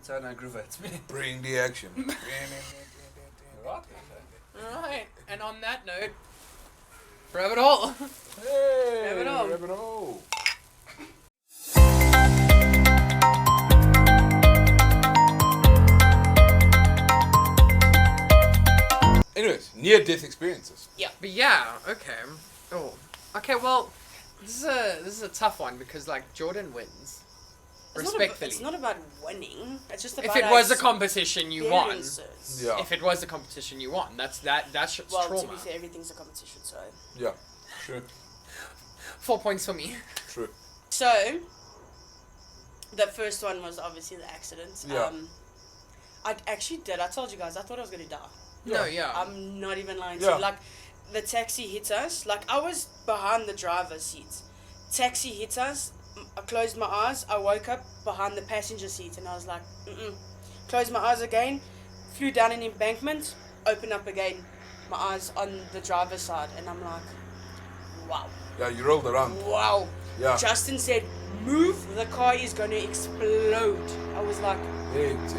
So no, Groover, it's me. Bring the action. Alright, and on that note, grab it all. Hey, Grab it all. grab it all. Anyways, near-death experiences. Yeah, but yeah, okay. Oh, okay. Well, this is a tough one because like Jordan wins. Respectfully, It's not about winning. It's just about if it was a competition, you won. experiences. Yeah. If it was a competition, you won. That's shit's Well, trauma. to be fair, everything's a competition, so. Yeah. True. 4 points for me. True. So, the first one was obviously the accident. Yeah. I actually did. I told you guys, I thought I was going to die. No, yeah. I'm not even lying to Yeah. you. Like, the taxi hit us. Like, I was behind the driver's seat. Taxi hit us. I closed my eyes. I woke up behind the passenger seat and I was like, Closed my eyes again. Flew down an embankment. Opened up again. My eyes on the driver's side. And I'm like, wow. Yeah, you rolled around. Wow. Yeah. Justin said, move. The car is going to explode. I was like, Hectic.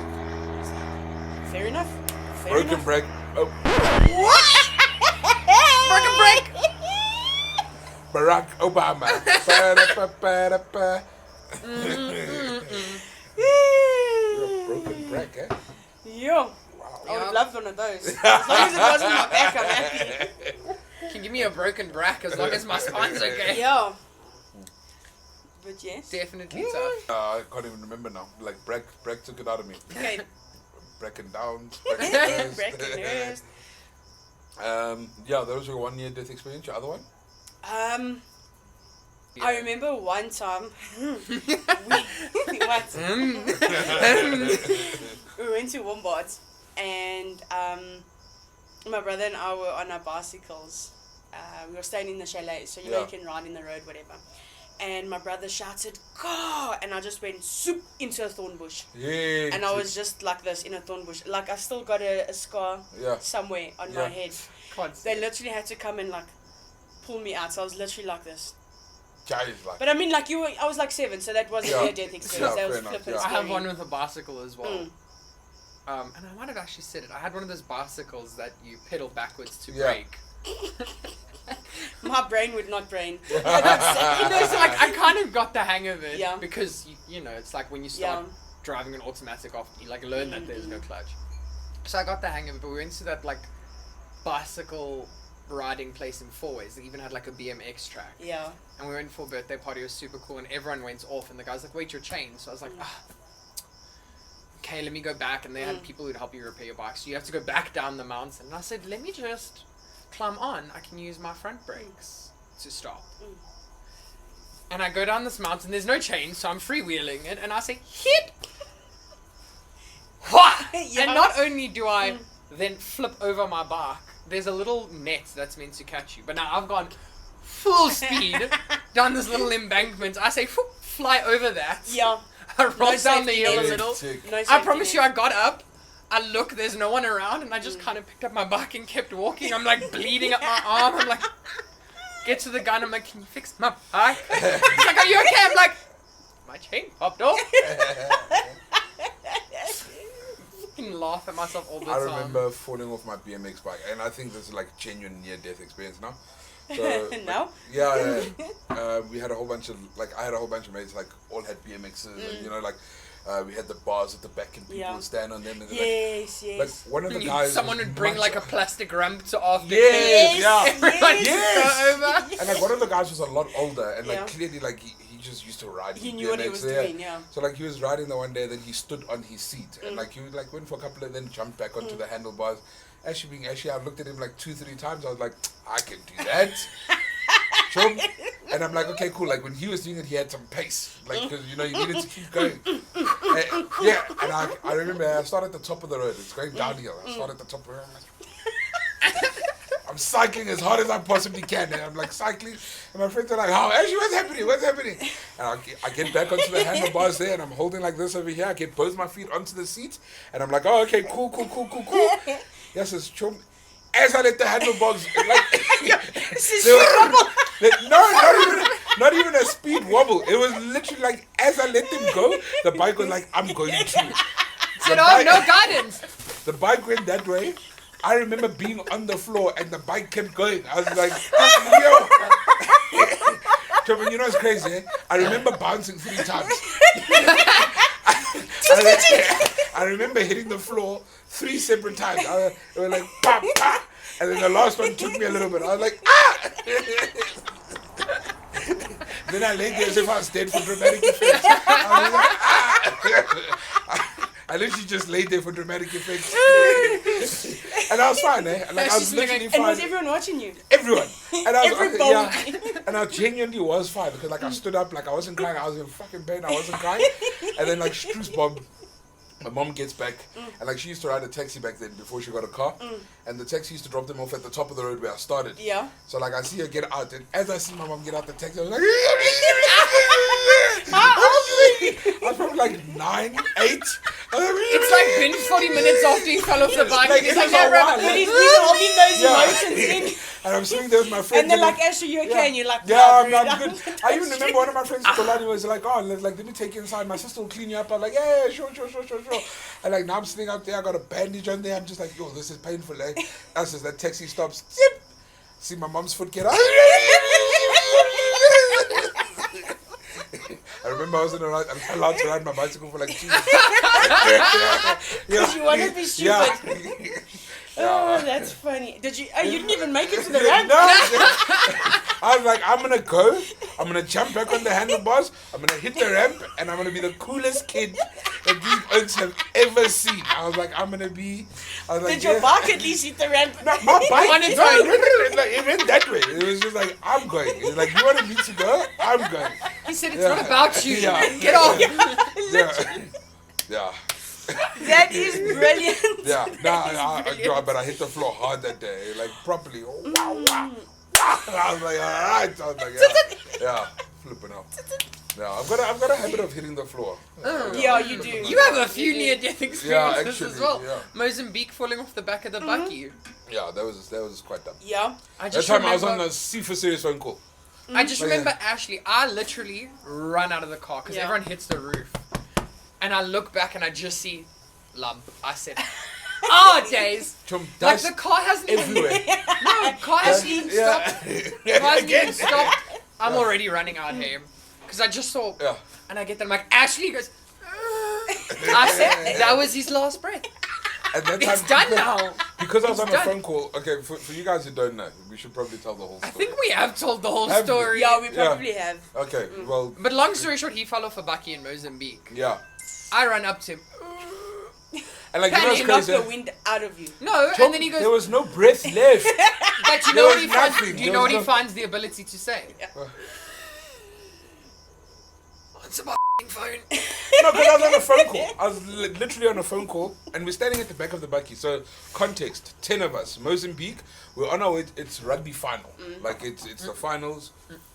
fair enough. Fair Broken enough. brake. Oh, Broken brake. Barack Obama. Ba-da-ba-ba-da-ba. Broken brake, eh? Yo. Wow. I would Yeah. have loved one of those. As long as it wasn't my back, I'm happy. Can give me a broken brack as long as my spine's okay. Yeah. But yes. Definitely tough. I can't even remember now. Like, brake took it out of me. Okay. Breaking down. Breaking news. Yeah, that was your 1 year death experience. Your other one? I remember one time we went to Wombats and my brother and I were on our bicycles. We were staying in the chalet, so you know you can ride in the road, whatever. And my brother shouted, "Go!" And I just went soup into a thorn bush. Yeah. And I was just like this in a thorn bush. Like, I've still got a scar somewhere on my head. They literally had to come and like pull me out. So I was literally like this. Like, But I mean, like I was like 7, so that wasn't a death experience. Yeah, That was fair enough, flippin' yeah. I have scary. one with a bicycle as well. And I might have actually said it. I had one of those bicycles that you pedal backwards to brake. My brain would not brain. So like I kind of got the hang of it. Yeah. Because you know it's like when you start driving an automatic off, you like learn that there's no clutch. So I got the hang of it. But we went to that like bicycle riding place in Fourways. They even had like a BMX track. Yeah. And we went for a birthday party. It was super cool, and everyone went off. And the guy's like, "Wait, your chain." So I was like, "Okay, let me go back." And they had people who'd help you repair your bike. So you have to go back down the mountain. And I said, "Let me just climb on. I can use my front brakes to stop." And I go down this mountain. There's no chain, so I'm freewheeling it. And I say, "Hit!" Yeah. And not only do I then flip over my bike, there's a little net that's meant to catch you. But now I've gone full speed down this little embankment. I say, fly over that. Yeah. I roll down the safety hill a net. little. No I safety promise net. you, I got up. I look, there's no one around, and I just kind of picked up my bike and kept walking. I'm like bleeding up my arm. I'm like, get to the gun. I'm like, "Can you fix my bike?" He's like, "Are you okay?" I'm like, "My chain popped off." Fucking laugh at myself all the I time. remember falling off my BMX bike, and I think this is like genuine near-death experience now. So, No? Yeah. We had a whole bunch of I had a whole bunch of mates like all had BMXs, and you know we had the bars at the back, and people would stand on them. And Yes. like one of the guys, Someone would bring like a plastic ramp to after. Yes, yeah. Everyone just Yes. go over. And like one of the guys was a lot older, and like Yeah. clearly like he just used to ride. He his knew what he BMX was there. doing, yeah. So like he was riding the one day, then he stood on his seat, and like he would like went for a couple of, then jumped back onto the handlebars. Actually, I looked at him like 2-3 times. I was like, I can do that. Chum. And I'm like, okay, cool. Like when he was doing it, he had some pace, like because you know you needed to keep going. And I remember I started at the top of the road. It's going downhill. I started at the top of the road. I'm cycling as hard as I possibly can, and I'm like cycling, and my friends are like, "How? Actually, what's happening?" And I get back onto the handlebars there, and I'm holding like this over here. I get both my feet onto the seat, and I'm like, "Oh, okay, cool." Yes, it's chum. As I let the handlebars, not even a speed wobble. It was literally like as I let them go, the bike was like, "I'm going to." Said, oh, no guidance. The bike went that way. I remember being on the floor and the bike kept going. I was like, yo. Trevor, you know what's crazy, eh? I remember bouncing 3 times. I remember hitting the floor 3 separate times. It was like, pop, pop. And then the last one took me a little bit. I was like, ah! Then I laid there as if I was dead for dramatic effect. I was like, ah! I literally just laid there for dramatic effect. And I was fine, eh? Like, I was literally fine. And was everyone watching you? Everyone. And I was Everybody. yeah. And I genuinely was fine because like I stood up, like I wasn't crying, I was in fucking pain, I wasn't crying. And then like Struce Bob, my mom gets back and like she used to ride a taxi back then before she got a car. And the taxi used to drop them off at the top of the road where I started. Yeah. So like I see her get out and as I see my mom get out the taxi, I was like I was probably like 9, 8. It's like been 40 minutes after he fell off the bike. Like, He's it like, was no, a while, But he's been holding those emotions in. And I'm sitting there with my friends. And they're like, Ashley, you okay? Yeah. And you're like, yeah, no, I'm good. I even remember one of my friends, Kolani, was like, oh, let me take you inside. My sister will clean you up. I'm like, yeah, sure. And like, now I'm sitting out there. I got a bandage on there. I'm just like, yo, this is painful, eh? That's just that taxi stops. Zip. See my mom's foot get out. I remember I wasn't allowed to ride my bicycle for like 2 years. Because you want to be stupid. Yeah. Oh, that's funny. Did you? Oh, you didn't even make it to the ramp. No. I was like, I'm gonna go. I'm gonna jump back on the handlebars. I'm gonna hit the ramp, and I'm gonna be the coolest kid that these oaks have ever seen. I was like, I'm gonna be. I was like, Did your bike at least hit the ramp? No, my bike. On its no, own. like, it went that way. It was just like, I'm going. It was like, you want me to go? I'm going. He said, it's not about you. Yeah. Get off. Yeah. That is brilliant. Yeah. No, but I hit the floor hard that day, like properly. Oh, wow. I was like, all right. I was like, yeah, flipping out. Yeah, I've got a habit of hitting the floor. Yeah, you do. You have a few near-death experiences actually, as well. yeah. Mozambique falling off the back of the buggy. Yeah, that was quite dumb. Yeah. I That just time remember, I was on a super serious phone call. I just Like, remember Ashley. I literally run out of the car because Yeah. everyone hits the roof, and I look back and I just see lump. I said, "Oh, days!" Like That's the car hasn't even. everywhere. No, car hasn't even stopped. Yeah. Car hasn't even stopped. I'm already running out here because I just saw, Yeah. and I get there. I'm like, Ashley goes. I said that was his last breath. And that It's time, done now. Because I was It's on a done. phone call. Okay, for you guys who don't know, we should probably tell the whole I story. think we have told the whole Have we? story. Yeah, we probably have. Okay, well, But long story short, he fell off a bucky in Mozambique. yeah. I run up to him. And like, you know Penny, what's He knocked crazy? the wind out of you. No, Tom, and then he there goes, was no breath left. but you there know what was he finds? nothing. Do you There know was what he no- finds the ability to say? Answer my phone. No, because I was on a phone call. I was literally on a phone call, and we're standing at the back of the bucky. So, context: 10 of us, Mozambique. We're on our way. It's rugby final. Like it's the finals.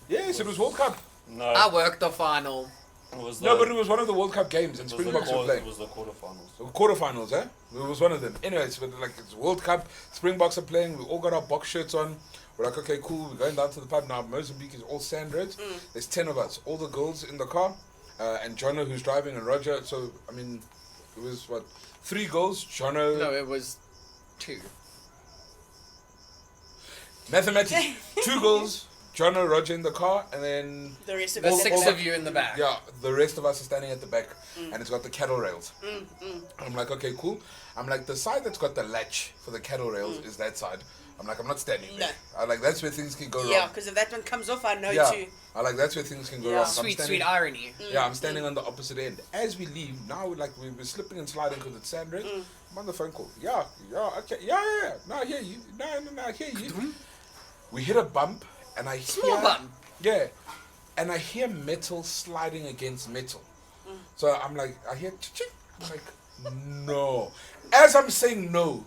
Yes, it was World Cup. No, I worked the final. it was No, but it was one of the World Cup games, and it was the Springboks were playing. It was the quarterfinals. Quarterfinals, eh? It was one of them. Anyways, but like it's World Cup, Springboks are playing. We all got our box shirts on. We're like, okay, cool. We're going down to the pub now. Mozambique is all sand roads. There's 10 of us, all the girls in the car, and Jono who's driving and Roger. So I mean, it was what 3 girls. Jono. No, it was 2. Mathematics. 2 girls. Jono, Roger in the car, and then The rest of The us. 6 of you in the back. yeah, the rest of us are standing at the back, and it's got the cattle rails. I'm like, okay, cool. I'm like, the side that's got the latch for the cattle rails is that side. I'm like, I'm not standing there. I like, that's where things can go Yeah, wrong. because if that one comes off, I know Yeah, too. I like, that's where things can go Yeah. wrong. So I'm Sweet, standing- sweet irony. Yeah, I'm standing on the opposite end. As we leave, now we're slipping and sliding because it's sand roads. I'm on the phone call. Yeah, okay, yeah. No, I hear you. No, I hear you. We hit a bump, and I hear Small bump. Yeah, and I hear metal sliding against metal. So I'm like, I hear chick. I'm like, no. As I'm saying no,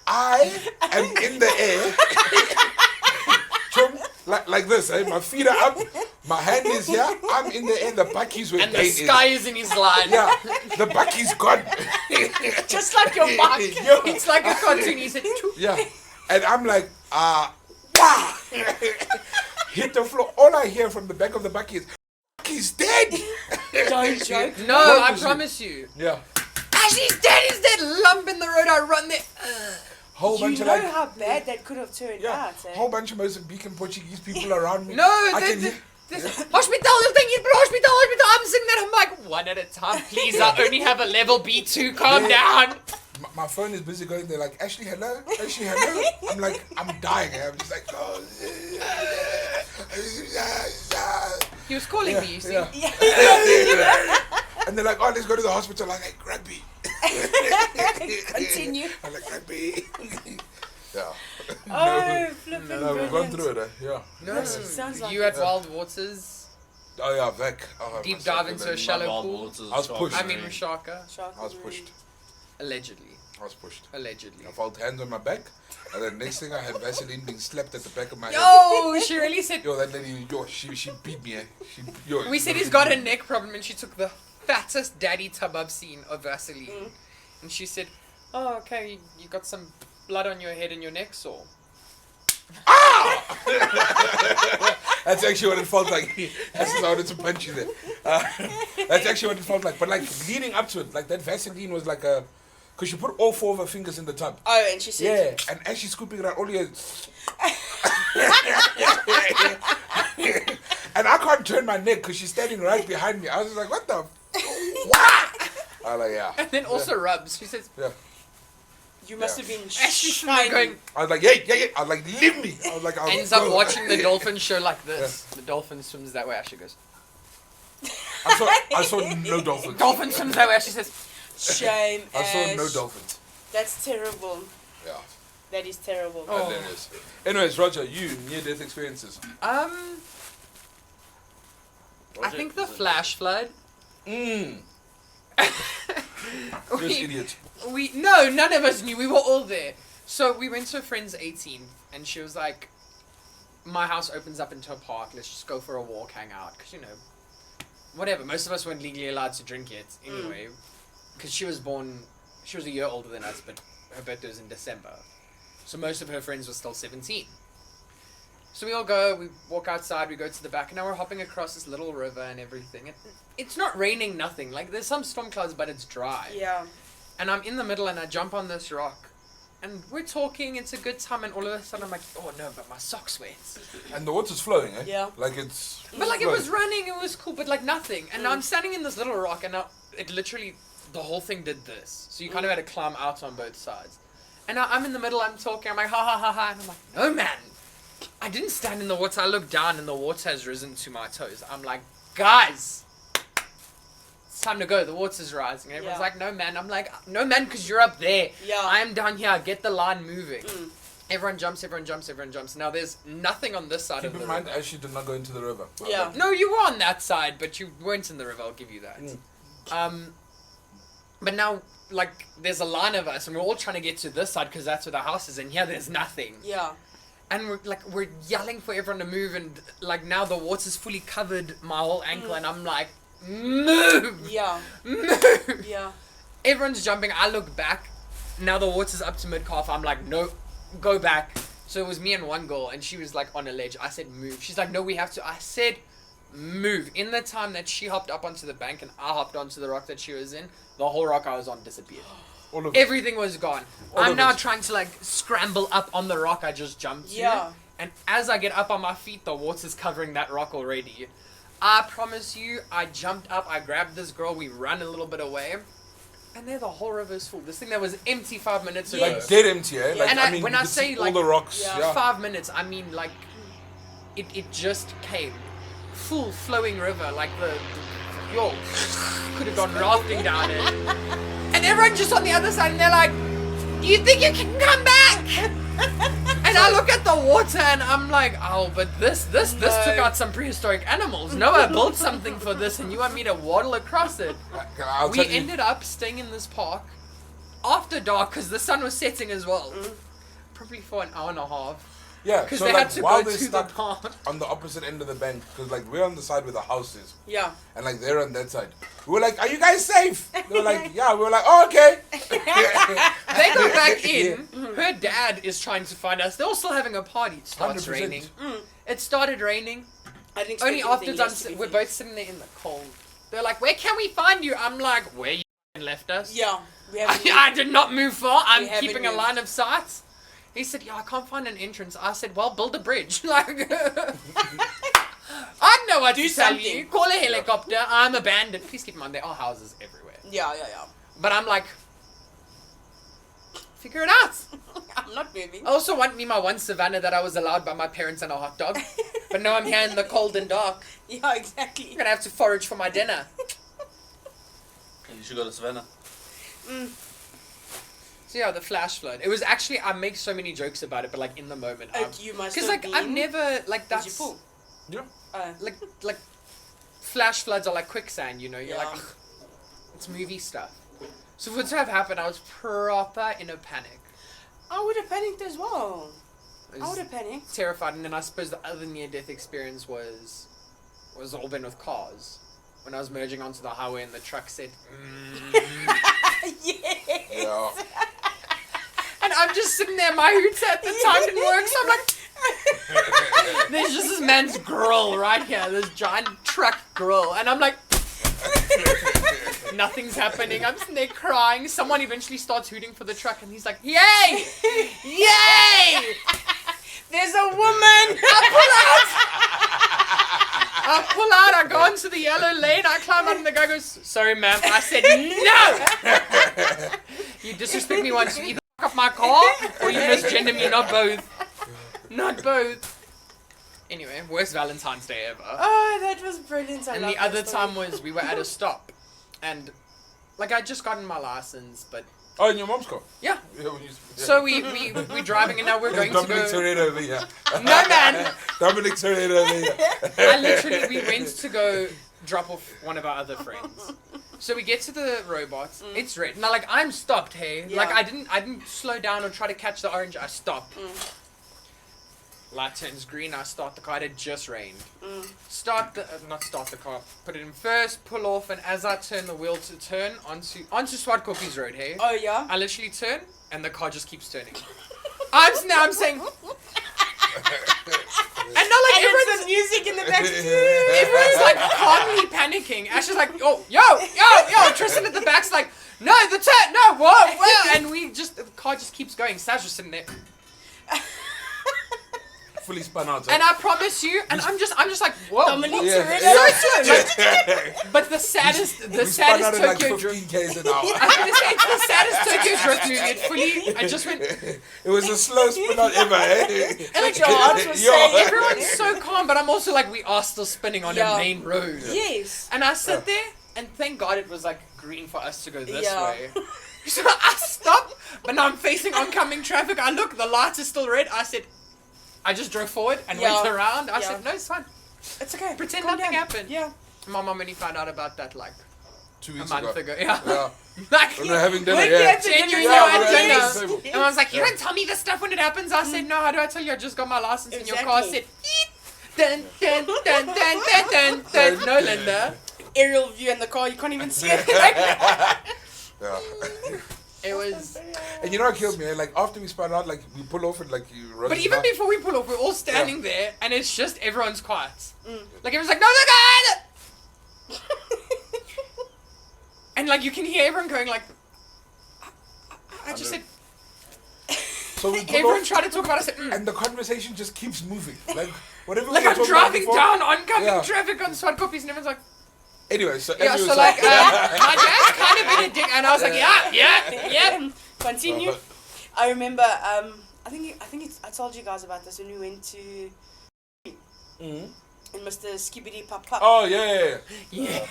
I am in the air. Chum, like this, eh? My feet are up, my hand is here, I'm in the air, the bucky's where And the Dane sky is in his line. Yeah, the bucky's gone. Just like your bike. Yo, It's like a cartoon. He said, "Choo." yeah, and I'm like, wow. Hit the floor. All I hear from the back of the bucky is, he's dead. Don't joke. No, I promise you. Yeah. Ashley's dead, lump in the road, I run there. Whole You bunch know of like, how bad that could have turned out, eh? whole bunch of Mozambican Portuguese people around me. No, I can there's hear- hospital, hospital. I'm sitting there, I'm like, one at a time, please. I only have a level B2, calm down. my phone is busy going there like, Ashley, hello? Ashley, hello? I'm like, I'm dying. I'm just like, oh. He was calling me, you see. And they're like, oh, let's go to the hospital. I'm like, Grubby. Continue. I'm like, Grubby. Yeah. Oh, flipping No, we've gone through it. Yeah. No, sounds like you at Wild Waters, Oh, yeah, Vec. Oh, deep myself dive and into then- a shallow Wild pool. Waters, I was Shark pushed. I mean, Marine. Rashaka. I was pushed. Allegedly. I was pushed. Allegedly. I felt hands on my back. And then next thing I had Vaseline being slapped at the back of my head. Yo, she really said. Yo, that lady, she beat me. We said he's got a neck problem, and she took the fattest daddy tub I've seen of Vaseline. And she said, oh, okay, you got some blood on your head and your neck sore. That's actually what it felt like. That's because I wanted to punch you there. That's actually what it felt like. But like leading up to it, like that Vaseline was like a, because she put all 4 of her fingers in the tub. Oh, and she said, Yeah, and as she's scooping it out, all you. And I can't turn my neck because she's standing right behind me. I was just like, what the? What? I was like, yeah. And then also rubs. She says, Yeah. you must have been Ashley's shining. going, I was like, yeah. I was like, leave me. I was like, I'll ends go. up watching the dolphin show like this. The dolphin swims that way. Ashley goes, I saw no dolphins. dolphin swims that way. Ashley says, Shame, I saw no Ash. dolphins. That's terrible. Yeah. That is terrible. Oh. And then it is. Anyways, Roger, you near-death experiences. I Roger, think the is it- flash flood. Just idiot. No, none of us knew. We were all there. So we went to a friend's 18th, and she was like, my house opens up into a park. Let's just go for a walk, hang out. Because, you know, whatever. Most of us weren't legally allowed to drink it anyway. Because she was a year older than us, but her birthday was in December. So most of her friends were still 17. So we all go, we walk outside, we go to the back, and now we're hopping across this little river and everything. And it's not raining, nothing. Like, there's some storm clouds, but it's dry. Yeah. And I'm in the middle, and I jump on this rock. And we're talking, it's a good time, and all of a sudden I'm like, oh no, but my sock's wet. And the water's flowing, eh? Yeah. Like it's. But like, it flowing. was running, it was cool, but like nothing. And now I'm standing in this little rock, and now it literally, the whole thing did this. So you kind of had to climb out on both sides. And now I'm in the middle, I'm talking, I'm like, ha ha ha ha. And I'm like, no man, I didn't stand in the water. I look down, and the water has risen to my toes. I'm like, guys, it's time to go. The water's rising. And everyone's Yeah. like, no man. I'm like, no man, because you're up there. Yeah. I'm down here. Get the line moving. Everyone jumps, everyone jumps, everyone jumps. Now there's nothing on this side Keep of the in mind, river. Ashley did not go into the river. I was Yeah. like, No, you were on that side, but you weren't in the river. I'll give you that. But now, like, there's a line of us, and we're all trying to get to this side because that's where the house is, and here there's nothing. Yeah. And we're yelling for everyone to move, and like now the water's fully covered my whole ankle, and I'm like, move, Yeah. move. Yeah. Everyone's jumping. I look back. Now the water's up to mid calf. I'm like, no, go back. So it was me and one girl, and she was like on a ledge. I said, move. She's like, no, we have to. I said, move. In the time that she hopped up onto the bank and I hopped onto the rock that she was in, the whole rock I was on disappeared. all of it. Everything was gone. All I'm of now it. trying to like scramble up on the rock I just jumped to. Yeah. And as I get up on my feet, the water's covering that rock already. I promise you, I jumped up, I grabbed this girl, we ran a little bit away, and there the whole river's full. This thing that was empty 5 minutes ago. Like dead empty, eh? Like, And I- mean, when you I could say, see like, all the rocks, yeah. yeah. 5 minutes, I mean like, it just came. Full flowing river, like yo, could have gone rafting down it. And everyone just on the other side, and they're like, do you think you can come back? And I look at the water and I'm like, oh, but this took out some prehistoric animals. Noah built something for this, and you want me to waddle across it? I'll We tell you, ended up staying in this park after dark because the sun was setting as well. Probably for an hour and a half. yeah, Because so they like had to while go they're to the stuck pond. on the opposite end of the bank, because like we're on the side where the house is, Yeah. and like they're on that side. We were like, are you guys safe? They were like, yeah. We were like, oh, okay. They go back in. Her dad is trying to find us. They're all still having a party. It starts 100%. raining. It started raining. I didn't expect Only anything afterwards, less to be we're fair. both sitting there in the cold. They're like, where can we find you? I'm like, where you and left us. Yeah. We haven't I did not move far. I'm haven't keeping a moved. line of sight. He said, yeah, I can't find an entrance. I said, well, build a bridge. Like, I know what to tell something. you. Call a helicopter. I'm abandoned. Please keep in mind, there are houses everywhere. Yeah. But I'm like, figure it out. I'm not moving. I also want me my one savannah that I was allowed by my parents and a hot dog. But now I'm here in the cold and dark. Yeah, exactly. I'm going to have to forage for my dinner. You should go to Savannah. So yeah, the flash flood. It was actually, I make so many jokes about it, but like in the moment. You must Because have like I've been- never, like Did that's... you pull? Yeah. Like flash floods are like quicksand, you know. You're Yeah. like, ugh, it's movie stuff. So for it to have happened, I was proper in a panic. I would have panicked as well. I I was would have panicked. terrified, and then I suppose the other near-death experience was all been with cars. When I was merging onto the highway and the truck said, Yes. Yeah. and I'm just sitting there, my hoots at the time didn't work, so I'm like, there's just this man's grill right here, this giant truck grill, and I'm like, nothing's happening. I'm sitting there crying. Someone eventually starts hooting for the truck, and he's like, "Yay! Yay!" There's a woman. I pull out. I go into the yellow lane. I climb out, and the guy goes, "Sorry, ma'am." I said, "No! You disrespect me once. You either fuck up my car or you misgender me. Not both. Not both." Anyway, worst Valentine's Day ever. Oh, that was brilliant. I And love the that other story. time was we were at a stop, and like I'd just gotten my license, but Oh, in your mom's car? yeah. Yeah, when you, yeah. So we're driving, and now we're going to Dominic go. Toretto over here. No man, Dominic Toretto over here. we went to go drop off one of our other friends. So we get to the robots. It's red. Now like I'm stopped. Hey, Yeah. like I didn't slow down or try to catch the orange. I stopped. Light turns green. I start the car. It had just rained. Not start the car. Put it in first. Pull off, and as I turn the wheel to turn onto Swartkoppies Road. Hey. Oh yeah. I literally turn, and the car just keeps turning. I'm saying, and not like And everyone's it's the music in the back. everyone's like calmly panicking. Ash is like, oh, yo. Tristan at the back's like, no, the turn, no, whoa, and the car just keeps going. Sash just sitting there, Fully spun out. and I promise you, and I'm just like, whoa. Dominic Yeah. Toretto. But the saddest We spun out at like Tokyo 15 drift. k's an hour. I was gonna say it's the saddest Tokyo drift movie. It fully, I just went. It was the slowest spin out ever, eh? And like, Your heart was Yo. saying- everyone's so calm, but I'm also like, we are still spinning on Yeah. a main road. Yes. And I sit there, and thank God it was like green for us to go this Yeah. way. So I stop, but now I'm facing oncoming traffic. I look, the lights are still red. I just drove forward and Yeah. went around. I Yeah. said, no, it's fine. It's okay. Pretend Calm nothing down. happened. Yeah. My mom only found out about that like 2 a weeks month ago. ago. Yeah. Yeah. Like, When we're having dinner, When yeah. we had to Genuinely, dinner, I we're had having dinner. dinner. And I was like, you don't tell me this stuff when it happens. I said, no, how do I tell you? I just got my license and your car said, Exactly. beep. Dun, dun, dun, dun, dun, dun, dun. No, Linda. Aerial view in the car, you can't even see it. Yeah. It was... And you know what killed me? Like after we spun out, like we pull off and like you run. But it even back. before we pull off, we're all standing there, and it's just everyone's quiet. Like everyone's like, no, no, God! And like you can hear everyone going like, I just said, So we pull everyone off, tried to talk about it. I said, and the conversation just keeps moving. Like whatever. Like we were I'm talking about driving before- down oncoming Yeah. traffic on Swartkoppies, and everyone's like, Anyway, so yeah, as we so were like, saying- my dad's kind of been a dick, and I was like, yeah. Continue. I remember. I told you guys about this when we went to. Mhm. And Mr. Skibbity Pop Pop. Oh yeah. Yeah.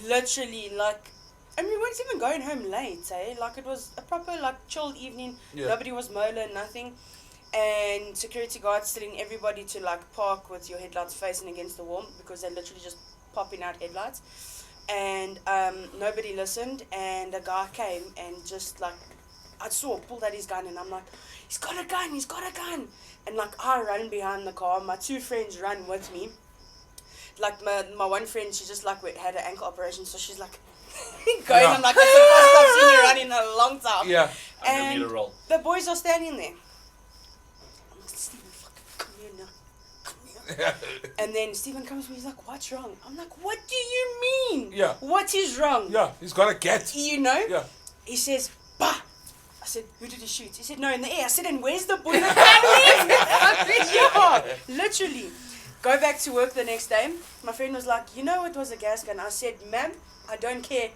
Literally, like, and we weren't even going home late, eh? Like, it was a proper, like, chilled evening. Yeah. Nobody was mola, nothing. And security guards telling everybody to, like, park with your headlights facing against the wall because they're literally just popping out headlights. And nobody listened, and a guy came and just, like, I saw, pulled out his gun, and I'm like, he's got a gun. And, like, I run behind the car. My two friends run with me. Like, my one friend, she just, like, had an ankle operation, so she's, like, going. Yeah. I'm like, that's the first I've seen you run in a long time. Yeah. I'm gonna And need a roll. the boys are standing there. I'm like, Steven, fucking come here now. Come And then Stephen comes to me, he's like, what's wrong? I'm like, what do you mean? Yeah. What is wrong? Yeah, he's got a cat. You know? Yeah. He says, bah. I said, who did he shoot? He said, no, in the air. I said, and where's the bullet? Yeah, literally. Go back to work the next day. My friend was like, you know, it was a gas gun. I said, ma'am, I don't care.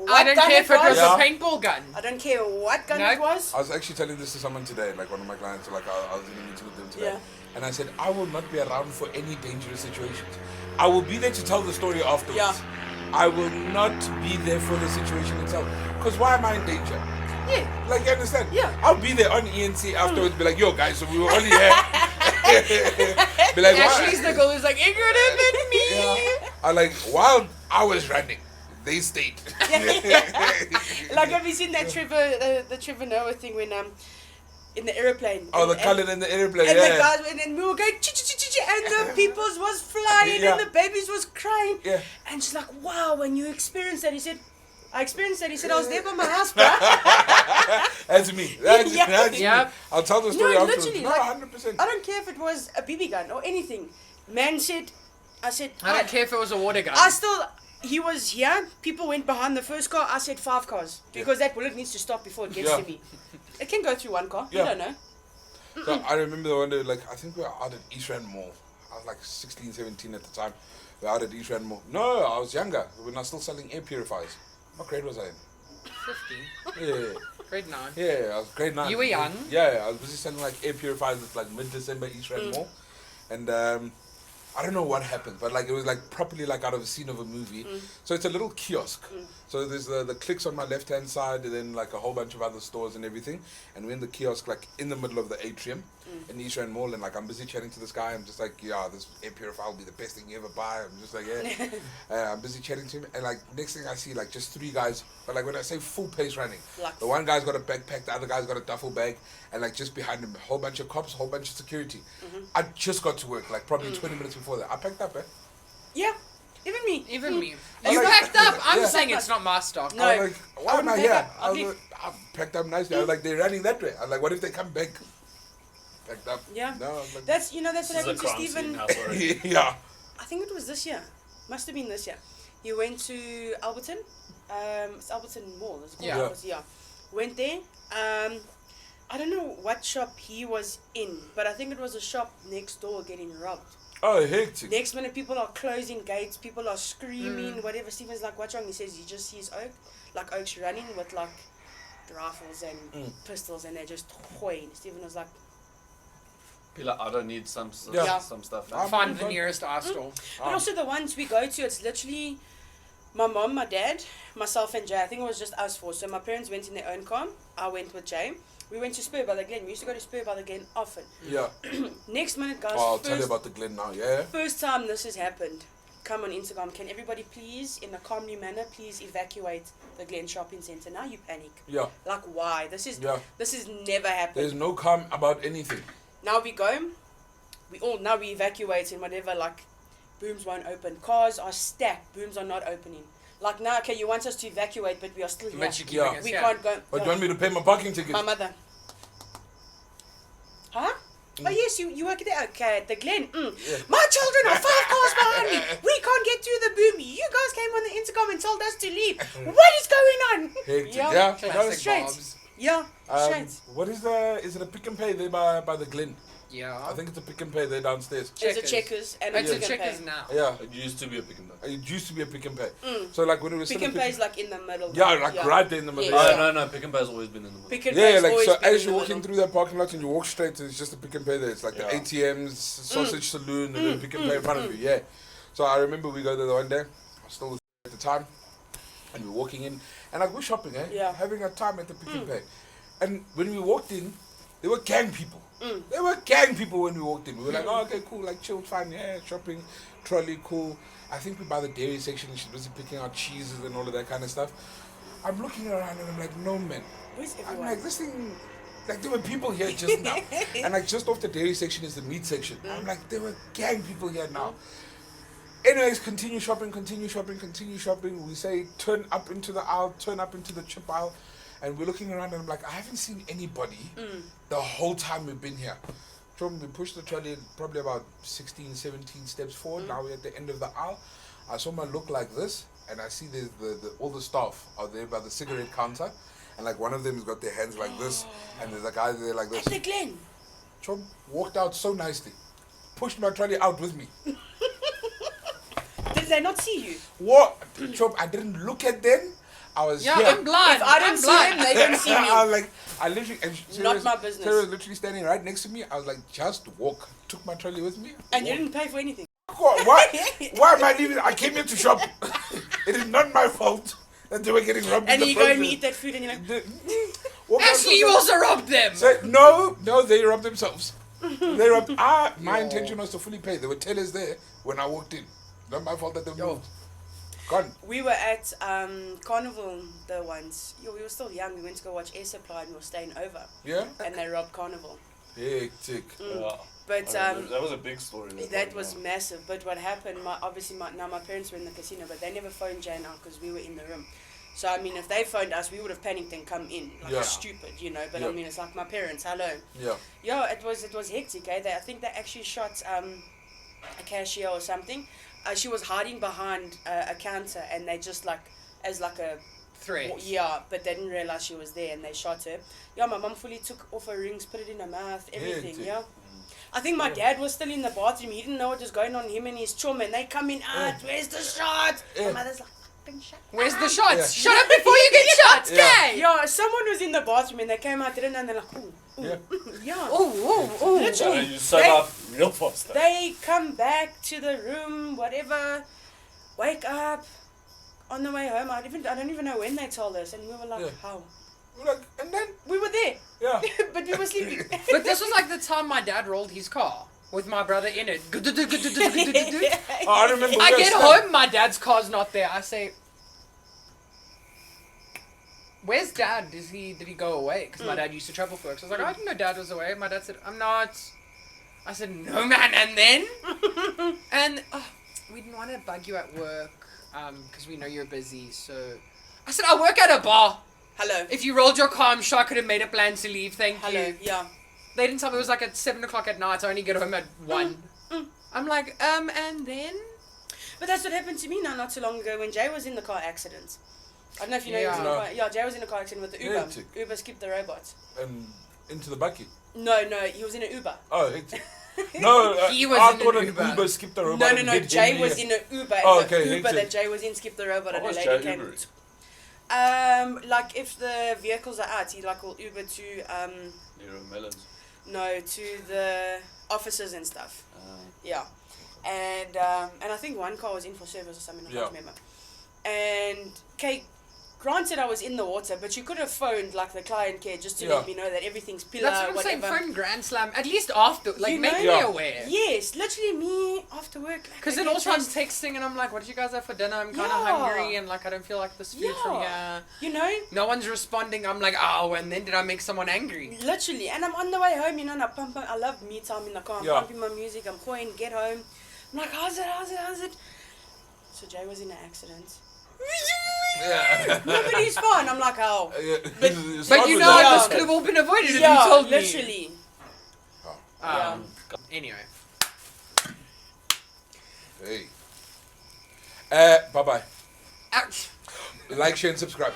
I don't care if it was Yeah. a paintball gun. I don't care what gun No. it was. I was actually telling this to someone today, like one of my clients, like I was in a meeting with them today. Yeah. And I said, I will not be around for any dangerous situations. I will be there to tell the story afterwards. Yeah. I will not be there for the situation itself. Because why am I in danger? Yeah. Like, you understand? Yeah. I'll be there on ENC afterwards, be like, yo, guys, so we were only here. Be like, Ashley's the girl who's like, it could have been me. Yeah. I like, while I was running, they stayed. Like, have you seen that the Trevor Noah thing when in the aeroplane? Oh, the and, colour in the airplane, and yeah. the guys went and we were going and the people's was flying Yeah. and the babies was crying. Yeah. And she's like, wow, when you experienced that, he said, I experienced that. He said, I was there by my house, bro. That's me. That's Yeah. me. Yep. I'll tell the story No, afterwards. literally, No, like, 100%. I don't care if it was a BB gun or anything. Man said, I said, I don't care if it was a water gun. he was here. People went behind the first car. I said 5 cars because that bullet needs to stop before it gets Yeah. to me. It can go through one car. Yeah. You don't know. So I remember the one day, like, I think we were out at East Rand Mall. I was like 16, 17 at the time. We were out at East Rand Mall. No, I was younger. When I was still selling air purifiers. What grade was I in? 15. Yeah. Grade 9. Yeah, I was grade 9. You were young. Yeah, I was busy selling like air purifiers at like mid-December East Rand Mall. And I don't know what happened, but like it was like properly like out of a scene of a movie. So it's a little kiosk. So there's the clicks on my left-hand side and then like a whole bunch of other stores and everything. And we're in the kiosk like in the middle of the atrium in East Rand Mall, and like I'm busy chatting to this guy. I'm just like, yeah, this air purifier will be the best thing you ever buy. I'm just like, yeah. I'm busy chatting to him, and like next thing I see like just 3 guys, but like when I say full pace running, Like- the one guy's got a backpack, the other guy's got a duffel bag, and like just behind him a whole bunch of cops, a whole bunch of security. I just got to work like probably 20 minutes before that. I packed up, Yeah. Even me. Even me. I You like- packed up. I'm Yeah. saying it's not my stock. No. I was like, why am I wouldn't here? pack up. I was I'd like, I packed up nicely. I was like, they're running that way. I was like, what if they come back? Packed up. Yeah. No, I was like, That's what This is a happened to crime scene Stephen. now, sorry. yeah. I think it was this year. Must have been this year. He went to Alberton. It's Alberton Mall. It's called. Yeah. Yeah. Went there. I don't know what shop he was in, but I think it was a shop next door getting robbed. Oh, hectic. Next minute, people are closing gates. People are screaming. Whatever. Stephen's like, "What's wrong?" He says he just sees Oaks running with like rifles and pistols, and they're just toying. Stephen was like, Be like, I don't need some Yeah. some stuff. I'm- Find the nearest eye store. But also the ones we go to, it's literally my mom, my dad, myself and Jay. I think it was just us 4. So my parents went in their own car. I went with Jay. We went to Spur by the Glen. We used to go to Spur by the Glen often. Yeah. Next minute, guys, Oh, I'll tell you about the Glen now, yeah? first time this has happened. Come on Instagram. Can everybody please, in a calmly manner, please evacuate the Glen Shopping Centre? Now you panic. Yeah. Like, why? This is never happened. There's no calm about anything. Now we go. Now we evacuate and whatever, like, booms won't open. Cars are stacked. Booms are not opening. Like, now, okay, you want us to evacuate, but we are still here. But you keep Yeah. us We here. can't go. But do you want me to pay my parking ticket? My mother. Huh? Oh, yes, you work there. Okay, at the Glen. My children are 5 cars behind me. We can't get through the boom. You guys came on the intercom and told us to leave. What is going on? Hectic. Yeah. Yeah. Classic Straight. Bobs. Yeah, straight. What is it a pick and pay there by the Glen? Yeah. I think it's a pick and pay there downstairs. There's a Checkers. Checkers and It's a a Pick and Checkers Pay. now. Yeah. It used to be a pick and pay. It used to be a pick and pay. So like when it was Pick still a and Pay is like in the middle. Yeah, like right there in the middle. Yes. Oh, no, pick and pay has always been in the middle. Pick and Yeah, Pay's like always so been as in you're the walking middle. through that parking lot and you walk straight, it's just a pick and pay there. It's like the ATMs, sausage saloon, and then pick and pay in front of you. Yeah. So I remember we go there the one day. I was still at the time, and we're walking in, and like we're shopping, Yeah. having a time at the pick and pay. And when we walked in, there were gang people. There were gang people when we walked in. We were like, oh, okay, cool, like chilled, fine, yeah, shopping, trolley, cool. I think we're by the dairy section and she's busy picking out cheeses and all of that kind of stuff. I'm looking around and I'm like, no, man. Where's I'm everyone? like, this thing, like there were people here just now. And like just off the dairy section is the meat section. I'm like, there were gang people here now. Anyways, continue shopping. We say turn up into the aisle, turn up into the chip aisle. And we're looking around and I'm like, I haven't seen anybody the whole time we've been here. We pushed the trolley probably about 16, 17 steps forward. Now we're at the end of the aisle. I saw my look like this, and I see the all the staff are there by the cigarette counter, and like one of them has got their hands like this, and there's a guy there like this. At the Glen. Chum walked out so nicely, pushed my trolley out with me. Did they not see you? What? Chum, I didn't look at them. I was Yeah, here. I'm blind. If I didn't I'm see blind. them, they didn't see me. I was like, I literally, and Not my business. Sarah was literally standing right next to me. I was like, just walk. Took my trolley with me. And you walked. didn't pay for anything. Why? Why am I leaving? I came here to shop. It is not my fault that they were getting robbed. And in you the go and process. eat that food and you're like, Walk out Actually, you the- also robbed them. No, they robbed themselves. They robbed. My intention was to fully pay. There were tellers there when I walked in. Not my fault that they moved. Gone. we were at Carnival the once. We were still young. We went to go watch Air Supply and we were staying over. Yeah. And they robbed Carnival. Hectic. Yeah. But I mean, that was a big story. that was massive. But what happened, now my parents were in the casino, but they never phoned Jane out because we were in the room. So, I mean, if they phoned us, we would have panicked and come in. Like, Yeah. stupid, you know. But, I Yeah. mean, it's like my parents, hello. Yeah. Yeah, it was hectic, eh? I think they actually shot a cashier or something. She was hiding behind a counter and they just, like, as like a... Threat. Yeah, but they didn't realize she was there and they shot her. Yeah, my mum fully took off her rings, put it in her mouth, everything, Hectic. yeah. I think my dad was still in the bathroom. He didn't know what was going on, him and his chum, and they come in out. Where's the shot? Yeah. My mother's like, fucking shut Where's up. the shots? Yeah. Shut up before you get shot. Yeah. Okay. Yeah, someone was in the bathroom and they came out, didn't know, and they're like, ooh, ooh, Yeah. yeah. Oh. Literally. you set They- up real fast. They come back to the room, whatever, wake up. On the way home, I don't even know when they told us, and we were like, Yeah. how? We're like, and then We were there, yeah. but we were sleeping. But this was like the time my dad rolled his car with my brother in it. Oh, I remember. I we get were stuck. home, my dad's car's not there. I say, "Where's Dad? Did he go away?" Because my dad used to travel for work. So I was like, "I didn't know Dad was away." My dad said, "I'm not." I said, "No, man." And then, we didn't want to bug you at work, because we know you're busy. So I said, "I work at a bar. Hello. If you rolled your car, I'm sure I could have made a plan to leave. Thank Hello. you." Yeah. They didn't tell me it was like at 7 o'clock at night. I only get home at 1. I'm like, and then? But that's what happened to me not too long ago when Jay was in the car accident. I don't know if you know. He was in Yeah. the car. Yeah, Jay was in a car accident with the Uber. Hectic. Uber skipped the robot. And into the bucket. No, he was in an Uber. Oh, hectic. No, He was I in thought an an Uber. Uber skipped the robot. No, and no. hit Jay him was here. in an Uber. And Oh, the okay, Uber hectic. that Jay was in skipped the robot, What and the was lady Jay came. Ubering? Like if the vehicles are out, he like will Uber to Nero Melons. no, to the offices and stuff. Yeah, and I think one car was in for service or something. I Yeah. can't remember. And Kate, granted, I was in the water, but you could have phoned like the client care just to Yeah. let me know that everything's pillar, That's what I'm saying. whatever. Phone Grand Slam. At least after. Like, You make know? me Yeah. aware. Yes, literally me after work. Because like, then okay, also I'm Jay, texting and I'm like, what did you guys have for dinner? I'm kind of Yeah. hungry and like I don't feel like this food from Yeah. here. you know, No one's responding. I'm like, oh, and then did I make someone angry? literally, and I'm on the way home. You know, and I love me time in the car. I'm Yeah. pumping my music. I'm going, get home. I'm like, how's it? So Jay was in an accident. Yeah. No, but he's fine. I'm like, oh. But you know, Yeah. this could have all been avoided if Yeah, you told me. literally. Yeah. Anyway. Hey. Bye bye. Ouch. Like, share, and subscribe.